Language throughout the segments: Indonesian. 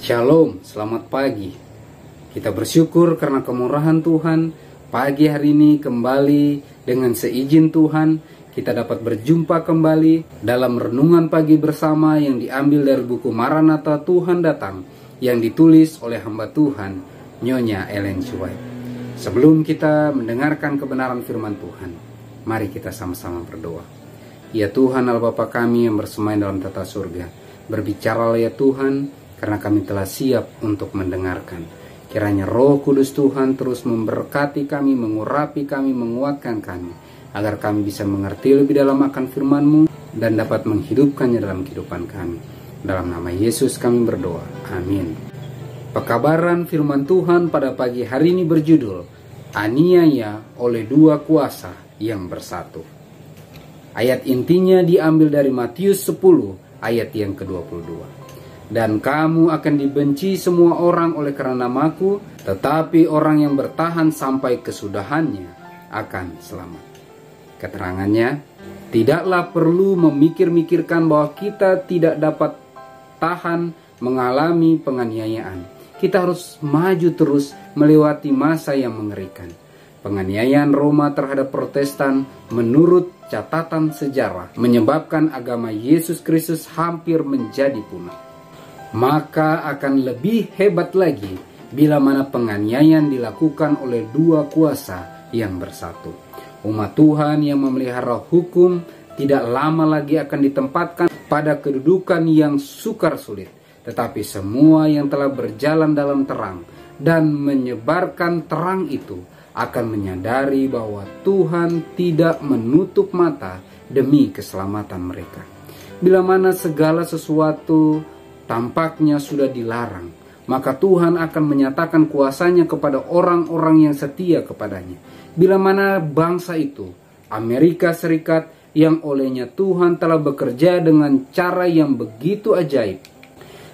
Shalom, selamat pagi. Kita bersyukur karena kemurahan Tuhan. Pagi hari ini kembali dengan seizin Tuhan, kita dapat berjumpa kembali dalam renungan pagi bersama yang diambil dari buku Maranatha Tuhan Datang, yang ditulis oleh hamba Tuhan, Nyonya Ellen G. White. Sebelum kita mendengarkan kebenaran firman Tuhan, mari kita sama-sama berdoa. Ya Tuhan Allah Bapa kami yang bersemayam dalam tata surga, berbicaralah ya Tuhan, karena kami telah siap untuk mendengarkan. Kiranya Roh Kudus Tuhan terus memberkati kami, mengurapi kami, menguatkan kami, agar kami bisa mengerti lebih dalam akan firman-Mu dan dapat menghidupkannya dalam kehidupan kami. Dalam nama Yesus kami berdoa. Amin. Pekabaran firman Tuhan pada pagi hari ini berjudul, Aniaya oleh dua kuasa yang bersatu. Ayat intinya diambil dari Matius 10 ayat yang ke-22. Dan kamu akan dibenci semua orang oleh karena namaku, tetapi orang yang bertahan sampai kesudahannya akan selamat. Keterangannya, tidaklah perlu memikir-mikirkan bahwa kita tidak dapat tahan mengalami penganiayaan. Kita harus maju terus melewati masa yang mengerikan. Penganiayaan Roma terhadap Protestan menurut catatan sejarah menyebabkan agama Yesus Kristus hampir menjadi punah. Maka akan lebih hebat lagi bila mana penganiayaan dilakukan oleh dua kuasa yang bersatu. Umat Tuhan yang memelihara hukum tidak lama lagi akan ditempatkan pada kedudukan yang sukar sulit, tetapi semua yang telah berjalan dalam terang dan menyebarkan terang itu akan menyadari bahwa Tuhan tidak menutup mata demi keselamatan mereka. Bila mana segala sesuatu tampaknya sudah dilarang, maka Tuhan akan menyatakan kuasanya kepada orang-orang yang setia kepadanya. Bila mana bangsa itu, Amerika Serikat, yang olehnya Tuhan telah bekerja dengan cara yang begitu ajaib,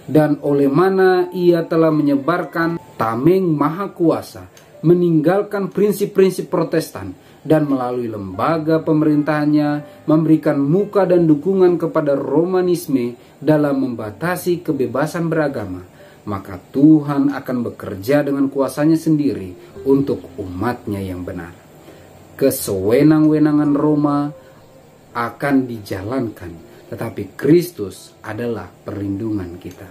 dan oleh mana ia telah menyebarkan tameng maha kuasa, meninggalkan prinsip-prinsip Protestan, dan melalui lembaga pemerintahannya memberikan muka dan dukungan kepada Romanisme dalam membatasi kebebasan beragama, maka Tuhan akan bekerja dengan kuasanya sendiri untuk umatnya yang benar. Kesewenang-wenangan Roma akan dijalankan, tetapi Kristus adalah perlindungan kita.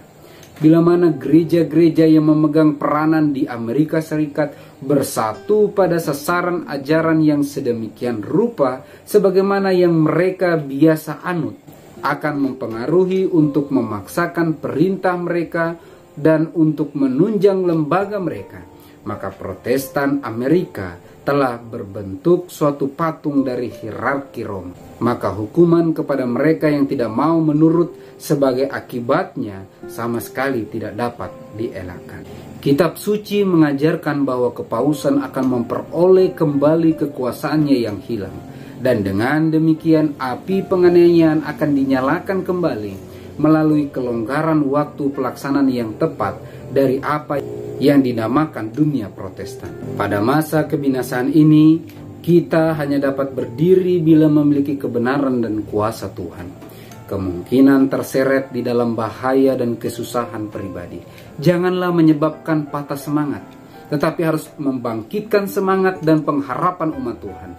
Bila mana gereja-gereja yang memegang peranan di Amerika Serikat bersatu pada sasaran ajaran yang sedemikian rupa sebagaimana yang mereka biasa anut, akan mempengaruhi untuk memaksakan perintah mereka dan untuk menunjang lembaga mereka, maka Protestan Amerika telah berbentuk suatu patung dari hierarki Roma. Maka hukuman kepada mereka yang tidak mau menurut sebagai akibatnya sama sekali tidak dapat dielakkan. Kitab suci mengajarkan bahwa kepausan akan memperoleh kembali kekuasaannya yang hilang, dan dengan demikian api penganiayaan akan dinyalakan kembali melalui kelonggaran waktu pelaksanaan yang tepat dari apa yang dinamakan dunia Protestan. Pada masa kebinasaan ini, kita hanya dapat berdiri bila memiliki kebenaran dan kuasa Tuhan. Kemungkinan terseret di dalam bahaya dan kesusahan pribadi janganlah menyebabkan patah semangat, tetapi harus membangkitkan semangat dan pengharapan umat Tuhan.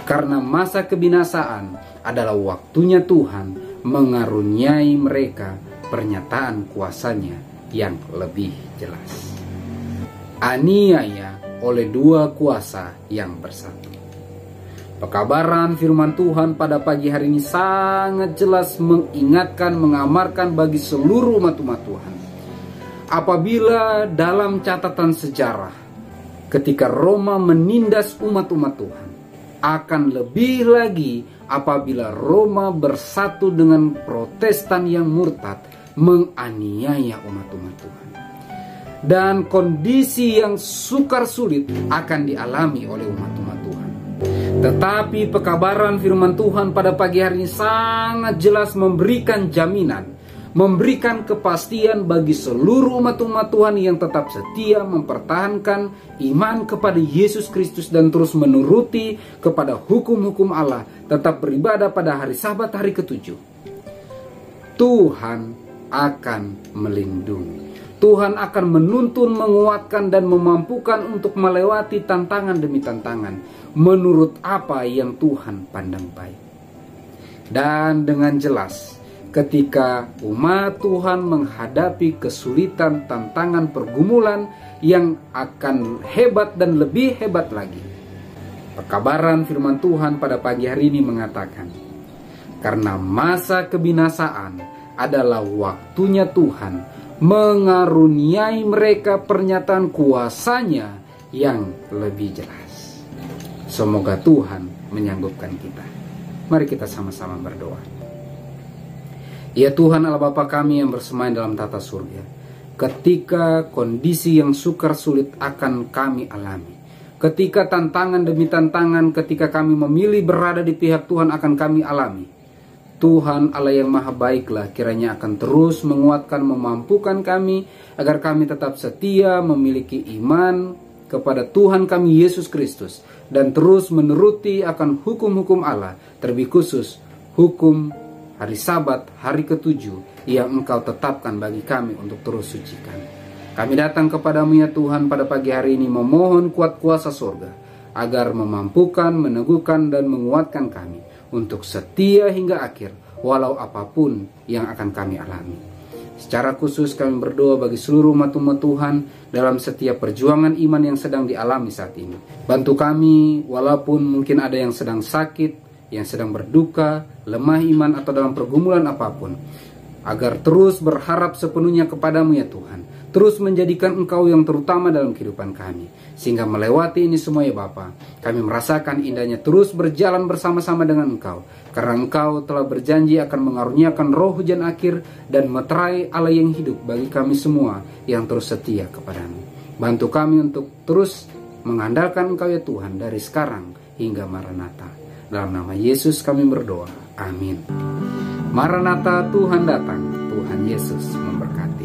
Karena masa kebinasaan adalah waktunya Tuhan mengaruniai mereka pernyataan kuasanya yang lebih jelas. Aniaya oleh dua kuasa yang bersatu. Pekabaran firman Tuhan pada pagi hari ini sangat jelas mengingatkan, mengamarkan bagi seluruh umat-umat Tuhan. Apabila dalam catatan sejarah ketika Roma menindas umat-umat Tuhan, akan lebih lagi apabila Roma bersatu dengan Protestan yang murtad menganiaya umat-umat Tuhan. Dan kondisi yang sukar sulit akan dialami oleh umat-umat Tuhan. Tetapi pekabaran firman Tuhan pada pagi hari ini sangat jelas memberikan jaminan, memberikan kepastian bagi seluruh umat-umat Tuhan yang tetap setia mempertahankan iman kepada Yesus Kristus dan terus menuruti kepada hukum-hukum Allah, tetap beribadah pada hari Sabat hari ke-7. Tuhan akan melindungi. Tuhan akan menuntun, menguatkan, dan memampukan untuk melewati tantangan demi tantangan menurut apa yang Tuhan pandang baik. Dan dengan jelas, ketika umat Tuhan menghadapi kesulitan, tantangan, pergumulan yang akan hebat dan lebih hebat lagi, perkabaran firman Tuhan pada pagi hari ini mengatakan, karena masa kebinasaan adalah waktunya Tuhan mengaruniai mereka pernyataan kuasa-Nya yang lebih jelas. Semoga Tuhan menyanggupkan kita. Mari kita sama-sama berdoa. Ya Tuhan Allah Bapa kami yang bersemayam dalam tata surga, ketika kondisi yang sukar sulit akan kami alami, ketika tantangan demi tantangan, ketika kami memilih berada di pihak Tuhan akan kami alami, Tuhan Allah yang maha baiklah kiranya akan terus menguatkan, memampukan kami agar kami tetap setia memiliki iman kepada Tuhan kami Yesus Kristus dan terus menuruti akan hukum-hukum Allah, terlebih khusus hukum hari Sabat, hari ke-7 yang Engkau tetapkan bagi kami untuk terus sucikan. Kami datang kepadamu ya Tuhan pada pagi hari ini memohon kuat kuasa surga agar memampukan, meneguhkan, dan menguatkan kami untuk setia hingga akhir walau apapun yang akan kami alami. Secara khusus kami berdoa bagi seluruh umat-umat Tuhan dalam setiap perjuangan iman yang sedang dialami saat ini. Bantu kami walaupun mungkin ada yang sedang sakit, yang sedang berduka, lemah iman atau dalam pergumulan apapun, agar terus berharap sepenuhnya kepadamu ya Tuhan. Terus menjadikan Engkau yang terutama dalam kehidupan kami. Sehingga melewati ini semua ya Bapa, kami merasakan indahnya terus berjalan bersama-sama dengan Engkau. Karena Engkau telah berjanji akan mengaruniakan roh hujan akhir dan meterai Allah yang hidup bagi kami semua yang terus setia kepadamu. Bantu kami untuk terus mengandalkan Engkau ya Tuhan dari sekarang hingga Maranatha. Dalam nama Yesus kami berdoa. Amin. Maranatha, Tuhan datang. Tuhan Yesus memberkati.